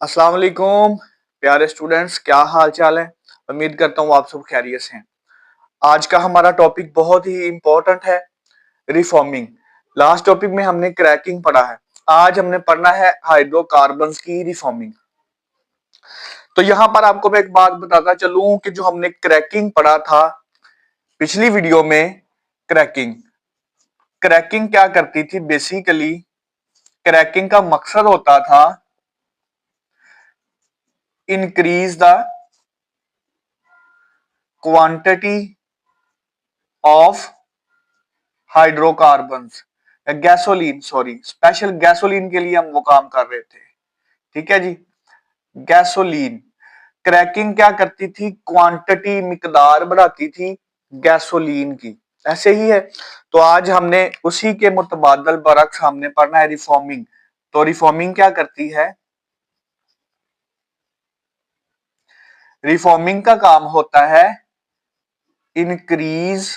अस्सलाम वालेकुम प्यारे स्टूडेंट्स, क्या हाल चाल है। उम्मीद करता हूँ आप सब खैरियत से हैं। आज का हमारा टॉपिक बहुत ही इंपॉर्टेंट है, रिफॉर्मिंग। लास्ट टॉपिक में हमने क्रैकिंग पढ़ा है, आज हमने पढ़ना है हाइड्रोकार्बन्स की रिफॉर्मिंग। तो यहां पर आपको मैं एक बात बताता चलूं कि जो हमने क्रैकिंग पढ़ा था पिछली वीडियो में, क्रैकिंग क्रैकिंग क्या करती थी। बेसिकली क्रैकिंग का मकसद होता था increase the quantity of hydrocarbons, gasoline, sorry special gasoline के लिए हम वो काम कर रहे थे। ठीक है जी, गैसोलीन। क्रैकिंग क्या करती थी, क्वांटिटी मिकदार बढ़ाती थी गैसोलीन की, ऐसे ही है। तो आज हमने उसी के मुतबादल बरक्स हमने पढ़ना है रिफॉर्मिंग। तो रिफॉर्मिंग क्या करती है, रिफॉर्मिंग का काम होता है इंक्रीज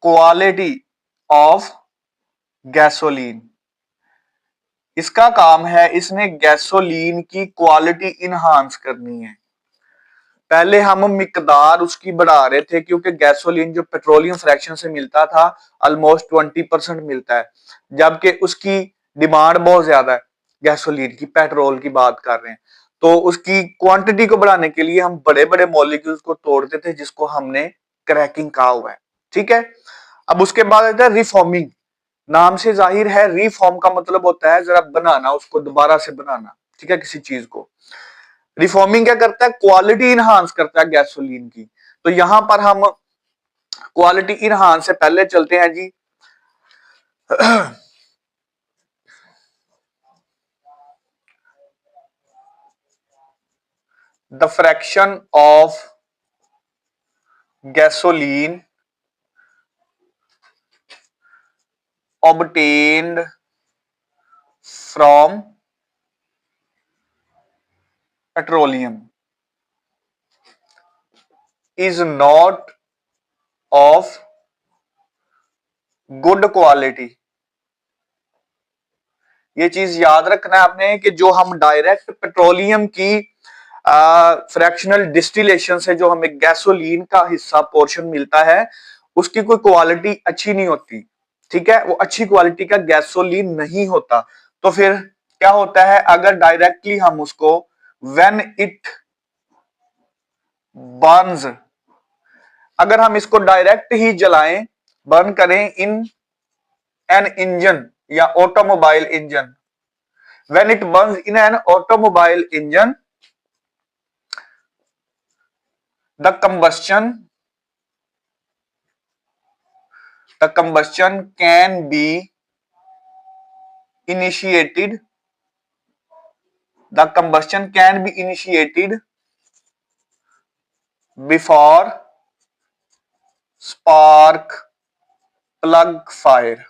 क्वालिटी ऑफ गैसोलीन। इसका काम है, इसने गैसोलीन की क्वालिटी इनहांस करनी है। पहले हम मिकदार उसकी बढ़ा रहे थे क्योंकि गैसोलीन जो पेट्रोलियम फ्रैक्शन से मिलता था ऑलमोस्ट 20% मिलता है, जबकि उसकी डिमांड बहुत ज्यादा है। गैसोलीन की, पेट्रोल की बात कर रहे हैं, तो उसकी क्वांटिटी को बढ़ाने के लिए हम बड़े बड़े मॉलिक्यूल्स को तोड़ते थे, जिसको हमने क्रैकिंग कहा हुआ है। ठीक है, अब उसके बाद आता है रिफॉर्मिंग। नाम से जाहिर है, रिफॉर्म का मतलब होता है जरा बनाना, उसको दोबारा से बनाना। ठीक है, किसी चीज को। रिफॉर्मिंग क्या करता है, क्वालिटी इनहांस करता है गैसोलीन की। तो यहां पर हम क्वालिटी इनहांस से पहले चलते हैं जी। The fraction of gasoline obtained from petroleum is not of good quality। ये चीज याद रखना है आपने कि जो हम डायरेक्ट पेट्रोलियम की फ्रैक्शनल डिस्टिलेशन से जो हमें गैसोलीन का हिस्सा पोर्शन मिलता है, उसकी कोई क्वालिटी अच्छी नहीं होती। ठीक है, वो अच्छी क्वालिटी का गैसोलीन नहीं होता। तो फिर क्या होता है, अगर डायरेक्टली हम उसको व्हेन इट बर्न्स, अगर हम इसको डायरेक्ट ही जलाएं, बर्न करें इन एन इंजन या automobile engine, when it burns in an automobile engine, the combustion can be initiated, the combustion can be initiated before spark plug fire।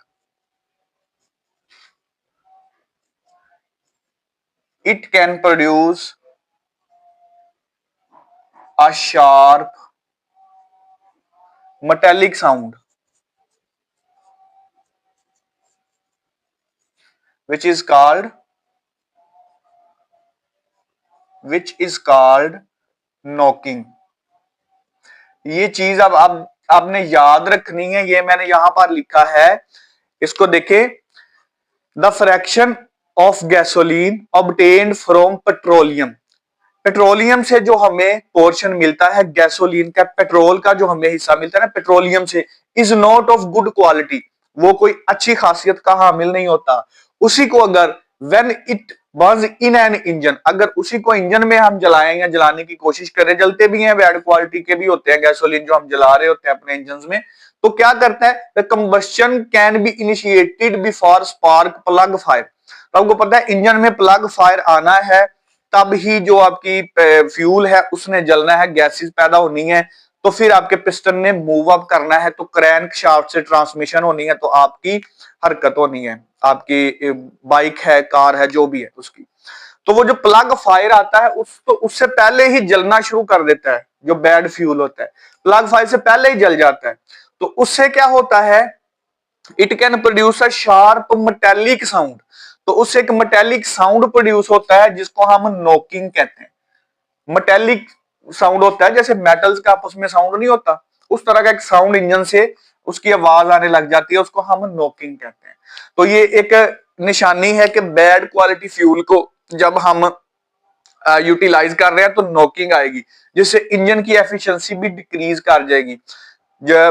It can produce a sharp metallic sound which is called knocking। ये चीज अब आपने याद रखनी है, ये मैंने यहां पर लिखा है, इसको देखें। The fraction of gasoline obtained from petroleum, petroleum से जो हमें पोर्शन मिलता है गैसोलीन का, पेट्रोल का जो हमें हिस्सा मिलता है ना पेट्रोलियम से, is not of good quality, वो कोई अच्छी खासियत का हामिल नहीं होता। उसी को अगर when it Burns in an engine, अगर उसी को इंजन में हम जलाएं या जलाने की कोशिश करें, जलते भी हैं, बैड क्वालिटी के भी होते हैं गैसोलीन जो हम जला रहे होते हैं अपने इंजन में, तो क्या करता है, the combustion can be initiated before spark plug fire. तो आपको पता है इंजन में प्लग फायर आना है, तब ही जो आपकी फ्यूल है उसने जलना है, गैसेस पैदा होनी है, तो फिर आपके पिस्टन ने मूव अप करना है, तो क्रैंक शाफ्ट से ट्रांसमिशन होनी है, तो आपकी हरकत होनी है, आपकी बाइक है, कार है, जो भी है उसकी। तो वो जो प्लग फायर आता है उससे पहले ही जलना शुरू कर देता है, जो बैड फ्यूल होता है प्लग फायर से पहले ही जल जाता है। तो उससे क्या होता है, it can produce a sharp metallic sound. तो उससे एक मेटेलिक साउंड प्रोड्यूस होता है जिसको हम नॉकिंग कहते हैं। मेटेलिक साउंड होता है, जैसे मेटल्स का आपस में साउंड नहीं होता, उस तरह का एक साउंड इंजन से उसकी आवाज आने लग जाती है, उसको हम नॉकिंग कहते हैं। तो ये एक निशानी है कि बैड क्वालिटी फ्यूल को जब हम यूटिलाइज कर रहे हैं तो नॉकिंग आएगी, जिससे इंजन की एफिशिएंसी भी डिक्रीज कर जाएगी।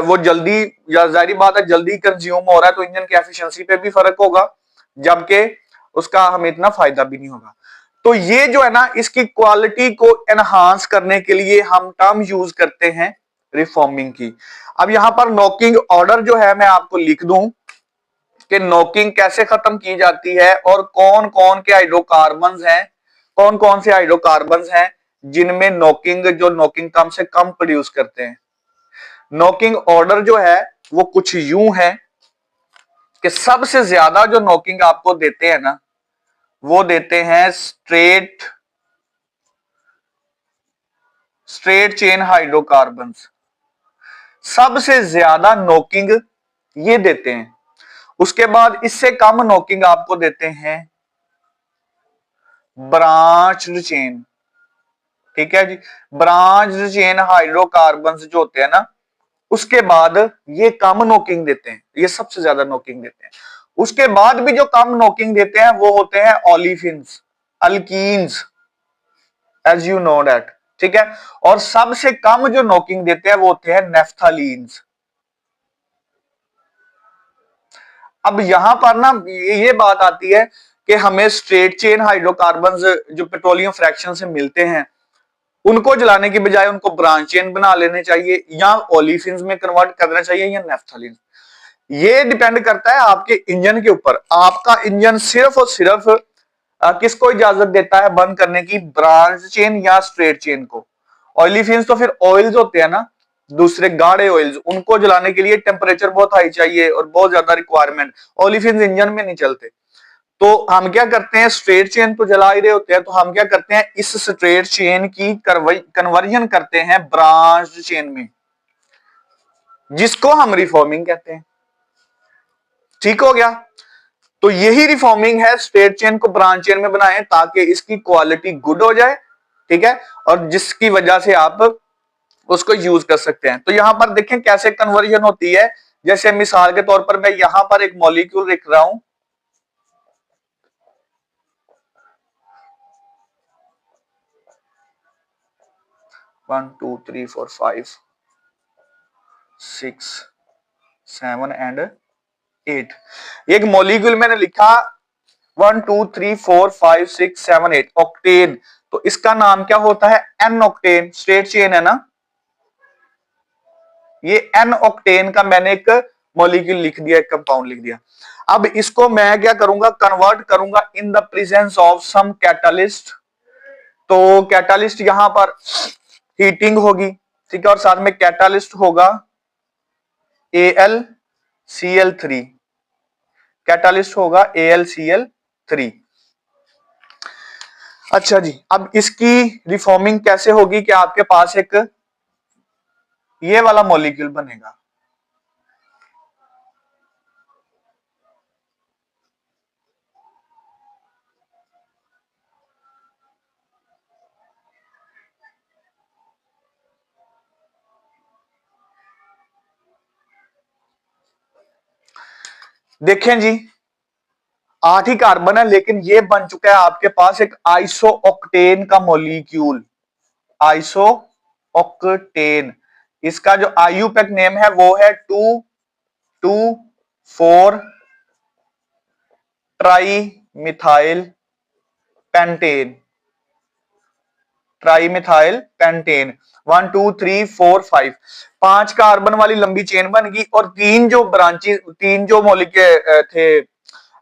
वो जल्दी, या जाहिर बात है जल्दी कंज्यूम हो रहा है तो इंजन की एफिशिएंसी पे भी फर्क होगा, जबकि उसका हमें इतना फायदा भी नहीं होगा। तो ये जो है ना, इसकी क्वालिटी को एनहांस करने के लिए हम टर्म यूज करते हैं रिफॉर्मिंग की। अब यहां पर नॉकिंग ऑर्डर जो है मैं आपको लिख दूं कि नॉकिंग कैसे खत्म की जाती है और कौन कौन के हाइड्रोकार्बन्स हैं, कौन कौन से हाइड्रोकार्बन्स हैं जिनमें नॉकिंग, जो नॉकिंग कम से कम प्रोड्यूस करते हैं। नॉकिंग ऑर्डर जो है वो कुछ यूं है कि सबसे ज्यादा जो नॉकिंग आपको देते हैं ना, वो देते हैं स्ट्रेट चेन हाइड्रोकार्बन्स। सबसे ज्यादा नॉकिंग ये देते हैं। उसके बाद इससे कम नॉकिंग आपको देते हैं ब्रांच्ड चेन। ठीक है जी, ब्रांच्ड चेन हाइड्रोकार्बन्स जो होते हैं ना, उसके बाद ये कम नॉकिंग देते हैं, ये सबसे ज्यादा नॉकिंग देते हैं। उसके बाद भी जो कम नॉकिंग देते हैं वो होते हैं olefins, alkenes, as you know that. ठीक है, और सबसे कम जो नॉकिंग देते हैं वो होते हैं नेफ्थालीन्स। अब यहां पर ना ये बात आती है कि हमें स्ट्रेट चेन हाइड्रोकार्बन्स जो पेट्रोलियम फ्रैक्शन से मिलते हैं, उनको जलाने की बजाय उनको ब्रांच चेन बना लेने चाहिए, या ओलिफिन्स में कन्वर्ट करना चाहिए, या नेफ्थालीन। ये डिपेंड करता है आपके इंजन के ऊपर। आपका इंजन सिर्फ और सिर्फ किसको इजाजत देता है बंद करने की, ब्रांच चेन या स्ट्रेट चेन को। ऑयलीफिन्स तो फिर ऑयल्स होते हैं ना, दूसरे गाढ़े ऑयल्स, उनको जलाने के लिए टेम्परेचर बहुत हाई चाहिए और बहुत ज्यादा रिक्वायरमेंट। ऑयलीफिन्स इंजन में नहीं चलते। तो हम क्या करते हैं, स्ट्रेट चेन तो जला ही रहे होते हैं, तो हम क्या करते हैं, इस स्ट्रेट चेन की कन्वर्जन करते हैं ब्रांच चेन में, जिसको हम रिफॉर्मिंग कहते हैं। ठीक हो गया। तो यही रिफॉर्मिंग है, स्ट्रेट चेन को ब्रांच चेन में बनाएं ताकि इसकी क्वालिटी गुड हो जाए। ठीक है, और जिसकी वजह से आप उसको यूज कर सकते हैं। तो यहां पर देखें कैसे कन्वर्जन होती है। जैसे मिसाल के तौर पर मैं यहां पर एक मॉलिक्यूल लिख रहा हूं, 1 2 3 4 5 6 7 एंड 8। एक मॉलिक्यूल मैंने लिखा 1 2 3 4 5 6 7 8 ऑक्टेन। तो इसका नाम क्या होता है, एन ऑक्टेन। स्ट्रेट चेन है ना, ये एन ऑक्टेन का मैंने एक मॉलिक्यूल लिख दिया, एक कंपाउंड लिख दिया। अब इसको मैं क्या करूंगा, कन्वर्ट करूंगा in the presence of some catalyst. तो कैटालिस्ट यहां पर हीटिंग होगी, ठीक है, और साथ में कैटालिस्ट होगा AlCl3, कैटालिस्ट होगा AlCl3। अच्छा जी, अब इसकी रिफॉर्मिंग कैसे होगी कि आपके पास एक ये वाला मॉलिक्यूल बनेगा। देखें जी, 8 ही कार्बन है, लेकिन ये बन चुका है आपके पास एक आइसो ऑक्टेन का मॉलिक्यूल। आइसो ऑक्टेन, इसका जो आईयूपैक नेम है वो है 2,2,4 tri methyl pentane. Tri methyl pentane 1 2 3 4 5, 5 carbon वाली लंबी चेन बन गई, और तीन जो ब्रांचेस, तीन जो मॉलिक्यूल थे,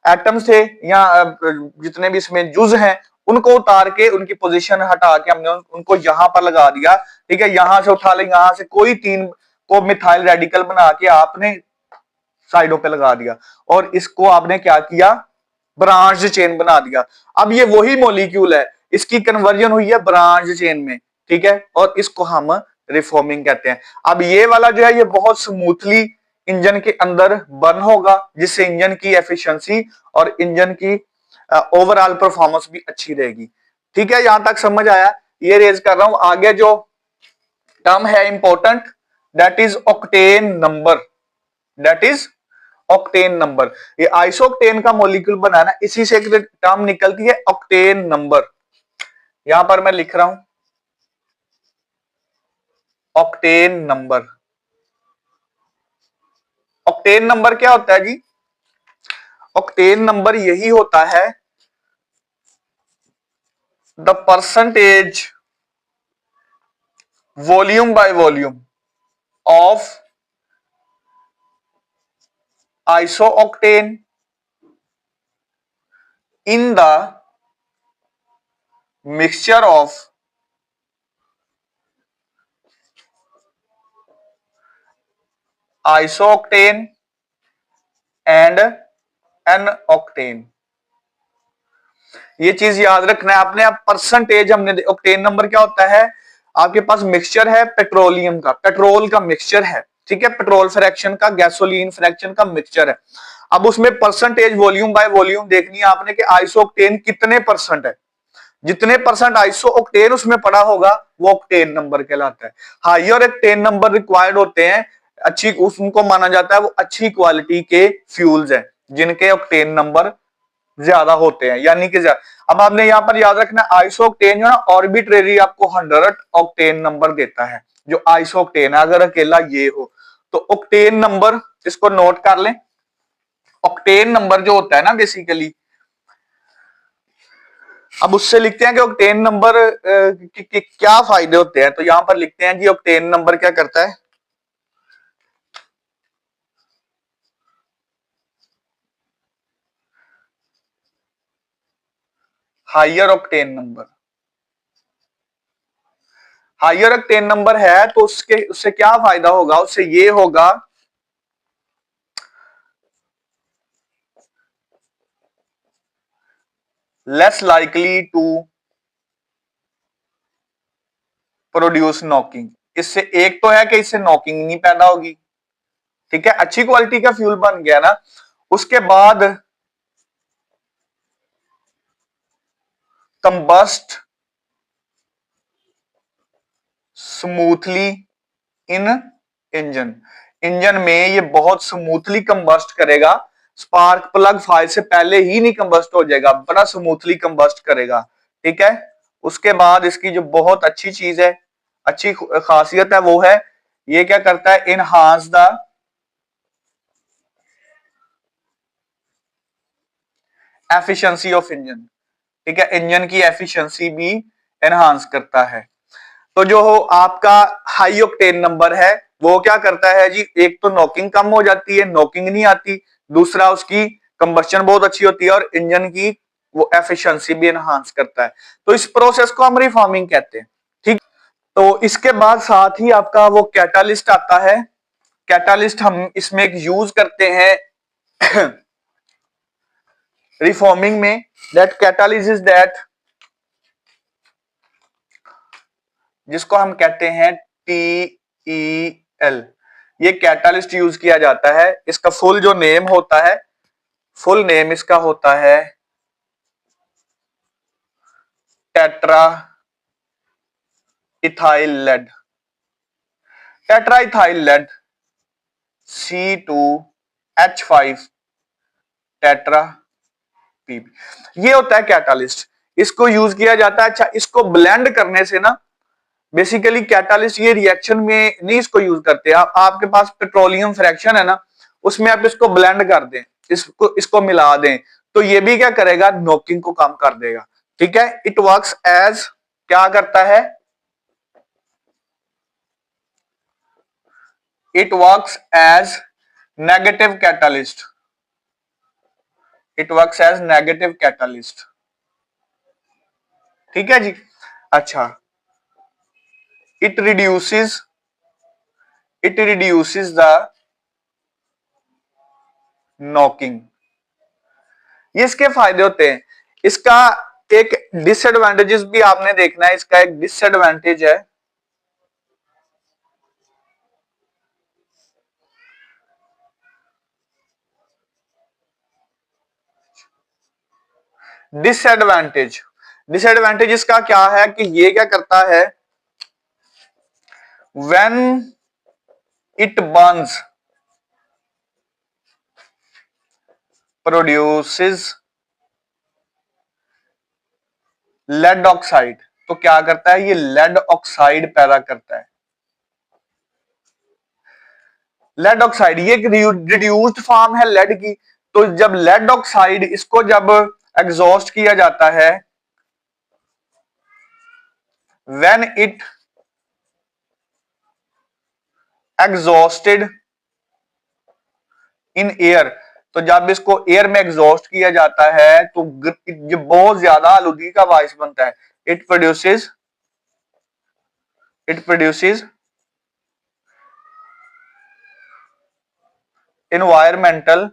एटम्स थे, या जितने भी इसमें जुज हैं, उनको उतार के उनकी पोजीशन हटा के हमने उनको यहां पर लगा दिया। ठीक है, यहां से उठा ले, यहां से कोई तीन को मिथाइल रेडिकल बना के आपने साइडों पे लगा दिया, और इसको आपने क्या किया, ब्रांच चेन बना दिया। अब ये वही मॉलिक्यूल है, इसकी कन्वर्जन हुई है ब्रांच चेन में। ठीक है, और इसको हम रिफॉर्मिंग कहते हैं। अब ये वाला जो है ये बहुत स्मूथली इंजन के अंदर बर्न होगा, जिससे इंजन की एफिशिएंसी और इंजन की ओवरऑल परफॉर्मेंस भी अच्छी रहेगी। ठीक है, यहां तक समझ आया? ये रेज कर रहा हूं। आगे जो टर्म है important, that is octane number. That is octane number. ये आइसोक्टेन का मॉलिक्यूल बनाना, इसी से एक टर्म निकलती है ऑक्टेन नंबर। यहां पर मैं लिख रहा हूं ऑक्टेन नंबर। ऑक्टेन नंबर क्या होता है जी? ऑक्टेन नंबर यही होता है the percentage volume by volume of isooctane in the mixture of isooctane and n-octane। ये चीज याद रखना है आपने। अब परसेंटेज हमने, ऑक्टेन नंबर क्या होता है? आपके पास मिक्सचर है पेट्रोलियम का, पेट्रोल का मिक्सचर है, ठीक है, पेट्रोल फ्रैक्शन का, गैसोलीन फ्रैक्शन का मिक्सचर है। अब उसमें परसेंटेज वॉल्यूम बाय वॉल्यूम देखनी है आपने कि आइसोक्टेन कितने परसेंट है। जितने परसेंट आइसोऑक्टेन उसमें पड़ा होगा वो ऑक्टेन नंबर कहलाता है। हायर ऑक्टेन नंबर रिक्वायर्ड होते हैं, अच्छी, उनको माना जाता है वो अच्छी क्वालिटी के फ्यूल्स हैं जिनके ऑक्टेन नंबर ज्यादा होते हैं, यानी कि अब आपने यहां पर याद रखना आइसोक्टेन जो है ऑर्बिट्रेरी आपको 100 ऑक्टेन नंबर देता है जो आइसोक्टेन है, अगर अकेला ये हो तो ऑक्टेन नंबर इसको नोट कर लें। ऑक्टेन नंबर जो होता है ना बेसिकली, अब उससे लिखते हैं कि ऑक्टेन नंबर के क्या फायदे होते हैं। तो यहां पर लिखते हैं जी ऑक्टेन नंबर क्या करता है। Higher octane number, higher octane number है तो उसके उससे क्या फायदा होगा? उससे ये होगा less likely to produce knocking. इससे एक तो है कि इससे नॉकिंग नहीं पैदा होगी, ठीक है, अच्छी क्वालिटी का फ्यूल बन गया ना। उसके बाद कंबस्ट स्मूथली इन इंजन, इंजन में ये बहुत स्मूथली कंबस्ट करेगा। स्पार्क प्लग फायर से पहले ही नहीं कंबस्ट हो जाएगा, बड़ा स्मूथली कंबस्ट करेगा, ठीक है। उसके बाद इसकी जो बहुत अच्छी चीज है, अच्छी खासियत है, वो है ये क्या करता है, enhance the efficiency of engine, ठीक है, इंजन की एफिशिएंसी भी एनहांस करता है। तो जो हो आपका हाई ऑक्टेन नंबर है वो क्या करता है जी, एक तो नॉकिंग कम हो जाती है, नॉकिंग नहीं आती, दूसरा उसकी कंबस्शन बहुत अच्छी होती है और इंजन की वो एफिशिएंसी भी एनहांस करता है। तो इस प्रोसेस को हम रिफॉर्मिंग कहते हैं, ठीक। तो इसके बाद साथ ही आपका वो कैटालिस्ट आता है। कैटालिस्ट हम इसमें एक यूज करते हैं रिफॉर्मिंग में, दैट कैटालिस्ट इज दैट, जिसको हम कहते हैं TEL। ये कैटालिस्ट यूज किया जाता है। इसका फुल जो नेम होता है, फुल नेम इसका होता है tetra ethyl lead, tetra ethyl lead C2H5 tetra Pb, ये होता है कैटालिस्ट। इसको यूज किया जाता है। अच्छा, इसको ब्लेंड करने से ना, बेसिकली कैटालिस्ट ये रिएक्शन में नहीं इसको यूज करते। आपके पास पेट्रोलियम फ्रैक्शन है ना, उसमें आप इसको ब्लेंड कर दें, इसको मिला दें, तो ये भी क्या करेगा, नॉकिंग को कम कर देगा, ठीक है। इट वर्क्स एज, क्या करता है, it works as negative catalyst, it works as negative catalyst, ठीक है जी। अच्छा, it reduces, it reduces the knocking. ये इसके फायदे होते हैं। इसका एक डिसएडवांटेजेस भी आपने देखना है। इसका एक डिसएडवांटेज है, डिसएडवांटेज, डिसएडवांटेज इसका क्या है कि ये क्या करता है, when it burns produces lead oxide, तो क्या करता है, ये लेड ऑक्साइड पैदा करता है। लेड ऑक्साइड ये एक रिड्यूस्ड फॉर्म है लेड की, तो जब लेड ऑक्साइड इसको जब एग्जॉस्ट किया जाता है, when it exhausted in air, तो जब इसको एयर में एग्जॉस्ट किया जाता है तो ये बहुत ज्यादा आलूदगी का बायस बनता है। It produces environmental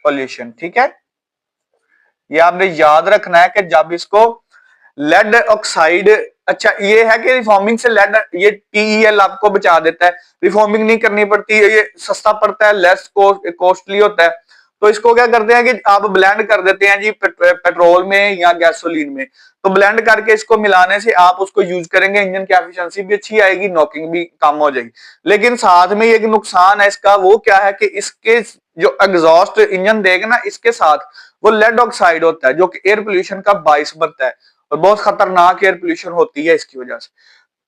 pollution. ठीक है, ये आपने याद रखना है कि जब इसको लेड ऑक्साइड, अच्छा ये है कि रिफॉर्मिंग से लेड, ये TEL आपको बचा देता है, रिफॉर्मिंग नहीं करनी पड़ती है, ये सस्ता पड़ता है, लेस कॉस्टली होता है। तो इसको क्या करते हैं कि आप ब्लेंड कर देते हैं जी पेट्रोल में या गैसोलीन में, तो ब्लेंड करके इसको मिलाने से आप उसको यूज करेंगे, इंजन की एफिशिएंसी भी अच्छी आएगी, नॉकिंग भी कम हो जाएगी। लेकिन साथ में एक नुकसान है इसका, वो क्या है कि इसके जो एग्जॉस्ट इंजन देगा ना, इसके साथ वो लेड ऑक्साइड होता है जो कि एयर पोल्यूशन का बायस बनता है और बहुत खतरनाक एयर पोल्यूशन होती है इसकी वजह से।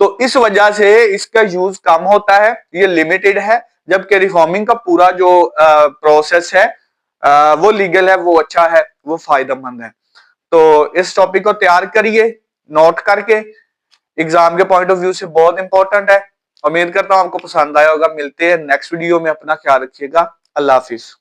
तो इस वजह से इसका यूज कम होता है, ये लिमिटेड है, जबकि रिफॉर्मिंग का पूरा जो प्रोसेस है वो लीगल है, वो अच्छा है, वो फायदेमंद है। तो इस टॉपिक को तैयार करिए नोट करके, एग्जाम के पॉइंट ऑफ व्यू से बहुत इंपॉर्टेंट है। उम्मीद करता हूं आपको पसंद आया होगा। मिलते हैं नेक्स्ट वीडियो में, अपना ख्याल रखिएगा। अल्लाह हाफिज।